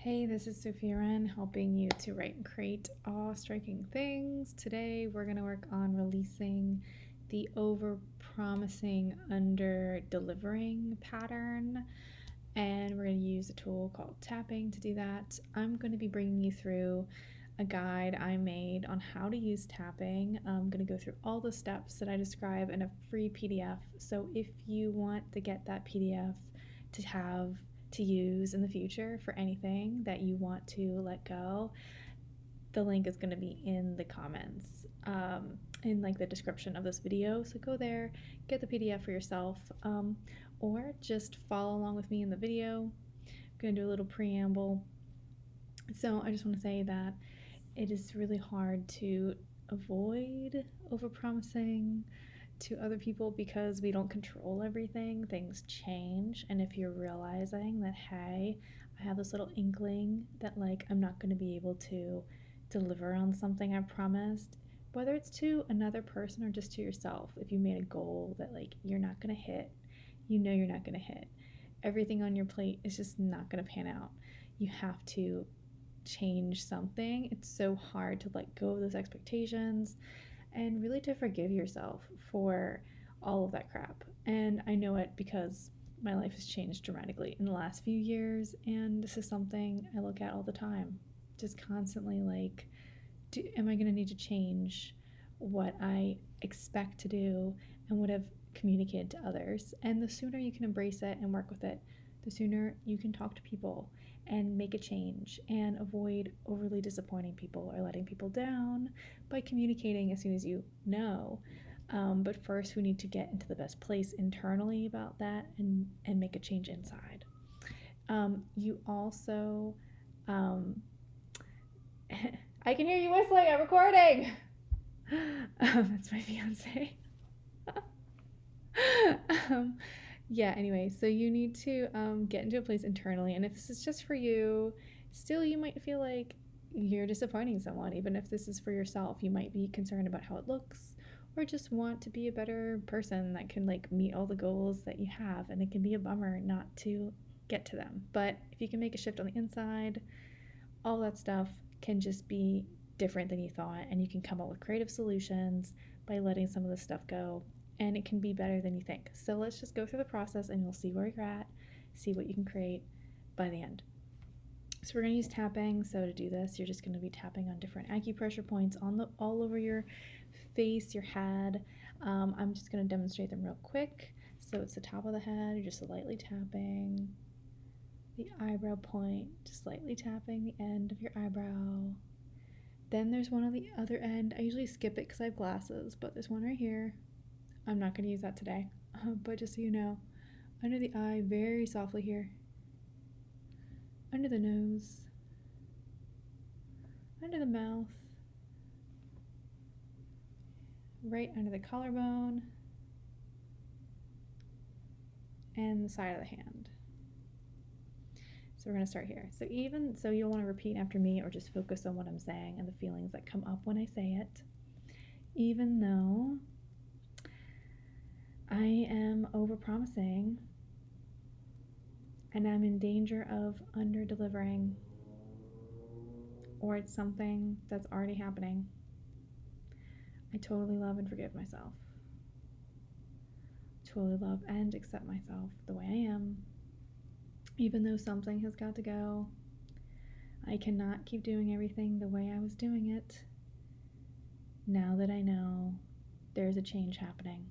Hey, this is Sophia Wren, helping you to write and create awe-striking things. Today we're going to work on releasing the overpromising, under-delivering pattern, and we're going to use a tool called tapping to do that. I'm going to be bringing you through a guide I made on how to use tapping. I'm going to go through all the steps that I describe in a free PDF. So if you want to get that PDF to use in the future for anything that you want to let go, the link is going to be in the comments, in like the description of this video. So go there, get the PDF for yourself, or just follow along with me in the video. I'm going to do a little preamble. So I just want to say that it is really hard to avoid overpromising to other people because we don't control everything. Things change, and if you're realizing that, hey, I have this little inkling that like I'm not going to be able to deliver on something I promised, whether it's to another person or just to yourself, if you made a goal that like you're not going to hit, you're not going to hit, everything on your plate is just not going to pan out. You have to change something. It's so hard to let go of those expectations and really to forgive yourself for all of that crap. And I know it because my life has changed dramatically in the last few years, and this is something I look at all the time, just constantly like, am I going to need to change what I expect to do and what I've communicated to others? And the sooner you can embrace it and work with it, the sooner you can talk to people and make a change and avoid overly disappointing people or letting people down by communicating as soon as you know. But first we need to get into the best place internally about that and make a change inside. You also, I can hear you whistling, I'm recording! That's my fiance. Yeah, anyway, so you need to get into a place internally, and if this is just for you, still you might feel like you're disappointing someone. Even if this is for yourself, you might be concerned about how it looks, or just want to be a better person that can like meet all the goals that you have, and it can be a bummer not to get to them. But if you can make a shift on the inside, all that stuff can just be different than you thought, and you can come up with creative solutions by letting some of this stuff go, and it can be better than you think. So let's just go through the process and you'll see where you're at, see what you can create by the end. So we're going to use tapping. So to do this, you're just going to be tapping on different acupressure points all over your face, your head. I'm just going to demonstrate them real quick. So it's the top of the head, you're just lightly tapping the eyebrow point, just lightly tapping the end of your eyebrow. Then there's one on the other end. I usually skip it because I have glasses, but there's one right here. I'm not going to use that today, but just so you know, under the eye, very softly here, under the nose, under the mouth, right under the collarbone, and the side of the hand. So we're going to start here. So you'll want to repeat after me or just focus on what I'm saying and the feelings that come up when I say it. Even though I am overpromising and I'm in danger of under-delivering, or it's something that's already happening, I totally love and forgive myself. Totally love and accept myself the way I am. Even though something has got to go, I cannot keep doing everything the way I was doing it. Now that I know there's a change happening.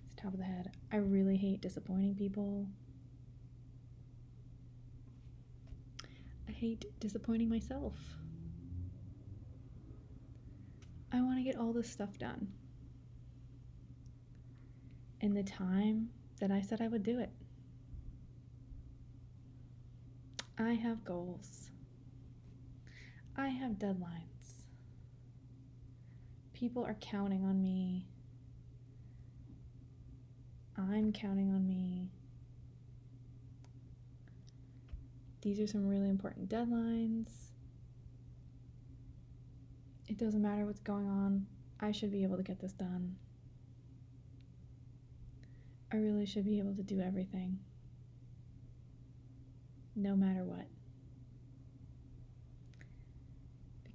It's the top of the head. I really hate disappointing people. I hate disappointing myself. I want to get all this stuff done in the time that I said I would do it. I have goals. I have deadlines. People are counting on me. I'm counting on me. These are some really important deadlines. It doesn't matter what's going on. I should be able to get this done. I really should be able to do everything, no matter what.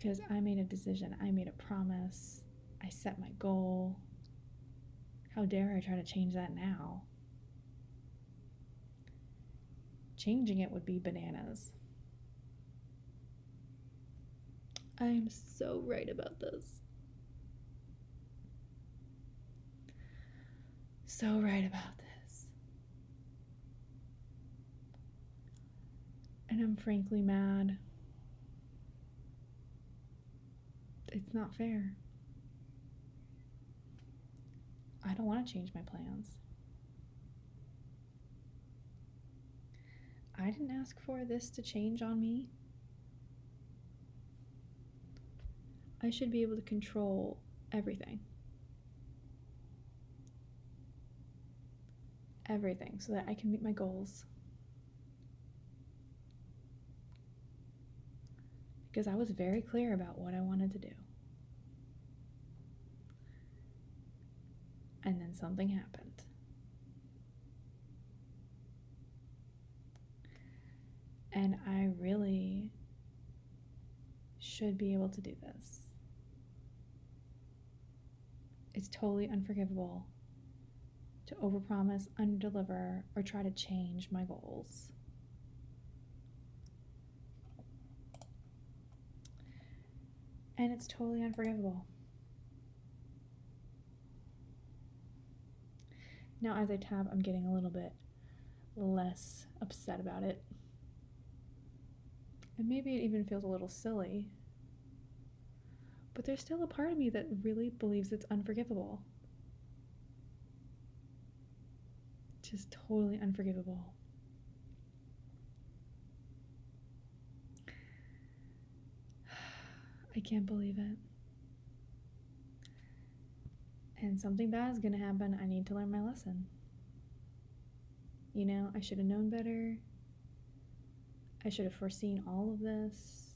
because I made a decision, I made a promise, I set my goal. How dare I try to change that now? Changing it would be bananas. I am so right about this. So right about this. And I'm frankly mad. It's not fair. I don't want to change my plans. I didn't ask for this to change on me. I should be able to control everything. Everything, so that I can meet my goals. Because I was very clear about what I wanted to do. And then something happened. And I really should be able to do this. It's totally unforgivable to overpromise, underdeliver, or try to change my goals. And it's totally unforgivable. Now, as I tab, I'm getting a little bit less upset about it. And maybe it even feels a little silly. But there's still a part of me that really believes it's unforgivable. Just totally unforgivable. I can't believe it. And something bad is gonna happen. I need to learn my lesson. You know, I should have known better. I should have foreseen all of this.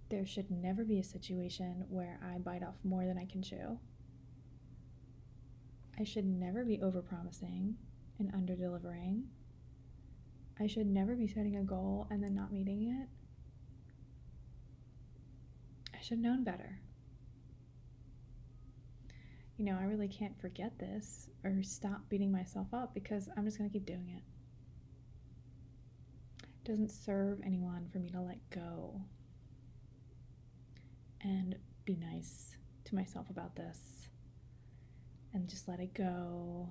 There should never be a situation where I bite off more than I can chew. I should never be overpromising and underdelivering. I should never be setting a goal and then not meeting it. I should have known better. You know, I really can't forget this or stop beating myself up because I'm just going to keep doing it. It doesn't serve anyone for me to let go and be nice to myself about this and just let it go.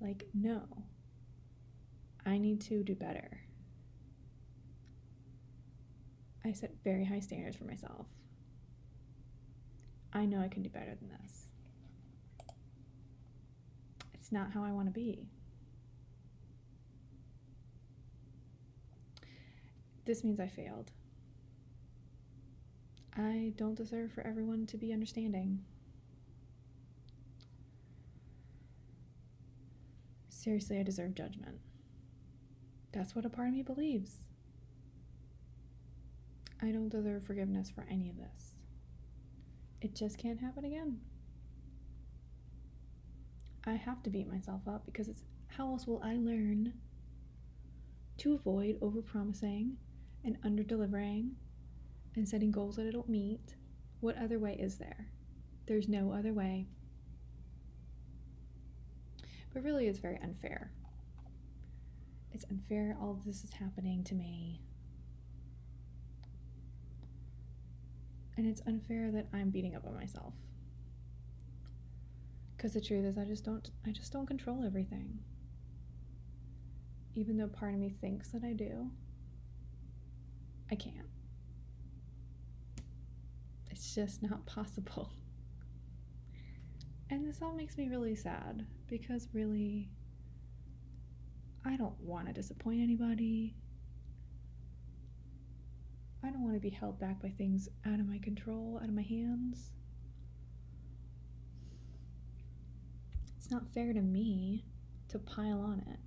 Like, no. I need to do better. I set very high standards for myself. I know I can do better than this. It's not how I want to be. This means I failed. I don't deserve for everyone to be understanding. Seriously, I deserve judgment. That's what a part of me believes. I don't deserve forgiveness for any of this. It just can't happen again. I have to beat myself up because it's how else will I learn to avoid overpromising and underdelivering and setting goals that I don't meet? What other way is there? There's no other way. But really, it's very unfair. It's unfair all of this is happening to me. And it's unfair that I'm beating up on myself. Because the truth is I just don't control everything. Even though part of me thinks that I do, I can't. It's just not possible. And this all makes me really sad because really, I don't want to disappoint anybody. I don't want to be held back by things out of my control, out of my hands. It's not fair to me to pile on it.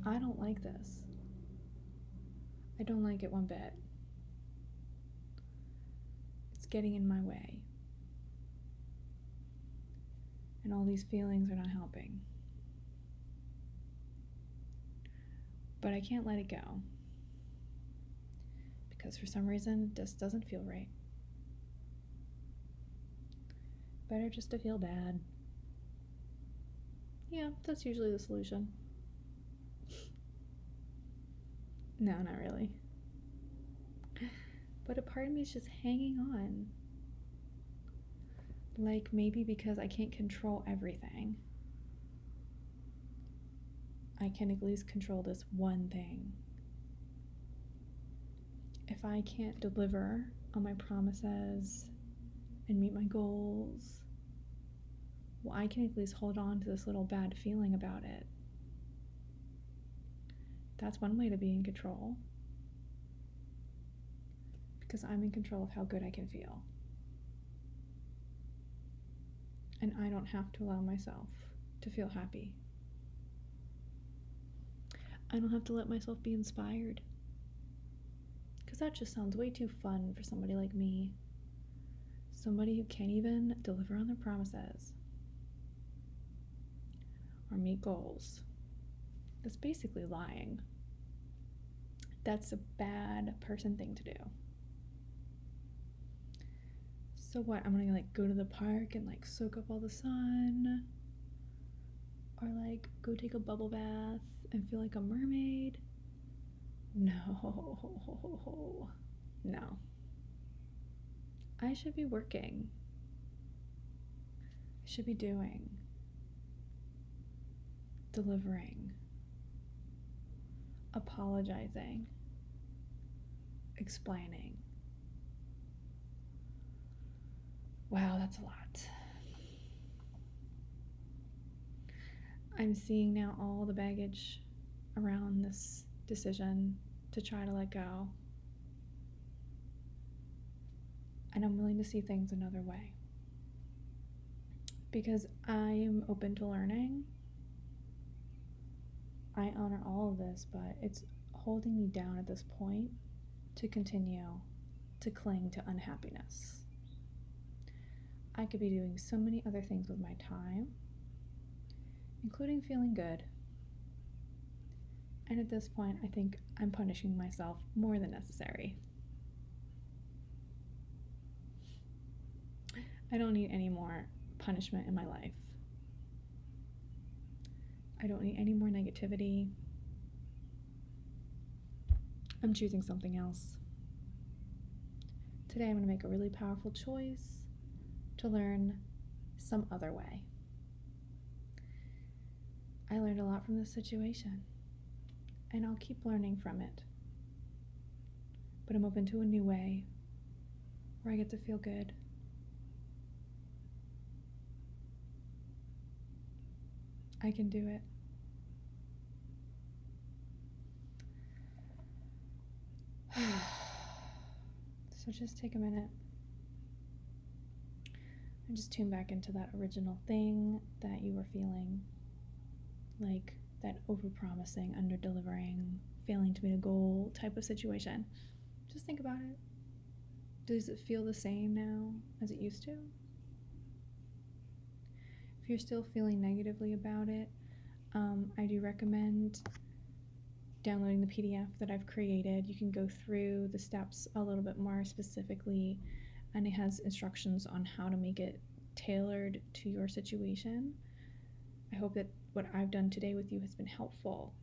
I don't like this. I don't like it one bit. It's getting in my way. And all these feelings are not helping. But I can't let it go. because for some reason this doesn't feel right. Better just to feel bad. Yeah, that's usually the solution. No, not really. But a part of me is just hanging on. Like maybe because I can't control everything, I can at least control this one thing. If I can't deliver on my promises and meet my goals, well, I can at least hold on to this little bad feeling about it. That's one way to be in control, because I'm in control of how good I can feel. And I don't have to allow myself to feel happy. I don't have to let myself be inspired, because that just sounds way too fun for somebody like me. Somebody who can't even deliver on their promises or meet goals. That's basically lying. That's a bad person thing to do. So what, I'm gonna go to the park and soak up all the sun? Or go take a bubble bath and feel like a mermaid? No. No. I should be working. I should be doing, delivering, apologizing, explaining. Wow, that's a lot. I'm seeing now all the baggage around this decision to try to let go. And I'm willing to see things another way, because I am open to learning. I honor all of this, but it's holding me down at this point to continue to cling to unhappiness. I could be doing so many other things with my time, including feeling good. And at this point, I think I'm punishing myself more than necessary. I don't need any more punishment in my life. I don't need any more negativity. I'm choosing something else. Today I'm going to make a really powerful choice to learn some other way. I learned a lot from this situation, and I'll keep learning from it. But I'm open to a new way where I get to feel good. I can do it. So just take a minute and just tune back into that original thing that you were feeling, like that overpromising, underdelivering, failing to meet a goal type of situation. Just think about it. Does it feel the same now as it used to? If you're still feeling negatively about it, I do recommend downloading the PDF that I've created. You can go through the steps a little bit more specifically, and it has instructions on how to make it tailored to your situation. I hope that what I've done today with you has been helpful.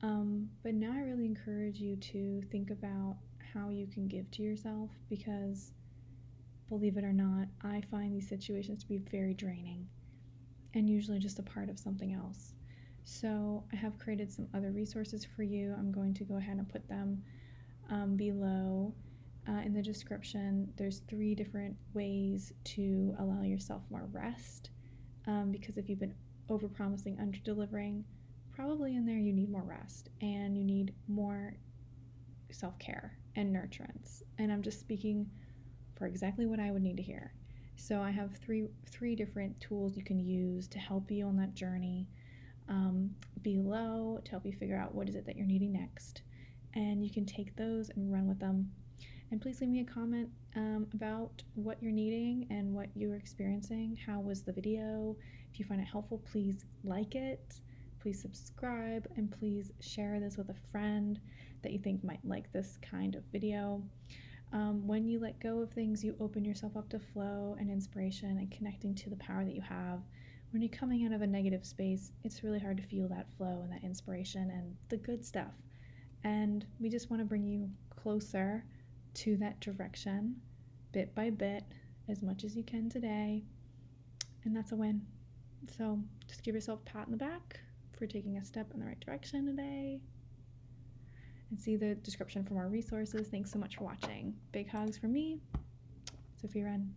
But now I really encourage you to think about how you can give to yourself, because believe it or not, I find these situations to be very draining and usually just a part of something else. So I have created some other resources for you. I'm going to go ahead and put them below in the description. There's 3 different ways to allow yourself more rest, because if you've been overpromising, underdelivering, probably in there you need more rest and you need more self-care and nurturance. And I'm just speaking for exactly what I would need to hear. So I have three different tools you can use to help you on that journey below, to help you figure out what is it that you're needing next. And you can take those and run with them. And please leave me a comment about what you're needing and what you're experiencing. How was the video? If you find it helpful, please like it. please subscribe, and please share this with a friend that you think might like this kind of video. When you let go of things, you open yourself up to flow and inspiration and connecting to the power that you have. When you're coming out of a negative space, it's really hard to feel that flow and that inspiration and the good stuff. And we just want to bring you closer to that direction, bit by bit, as much as you can today. And that's a win. So just give yourself a pat on the back for taking a step in the right direction today. And see the description for more resources. Thanks so much for watching. Big hugs from me, Sophia Wren.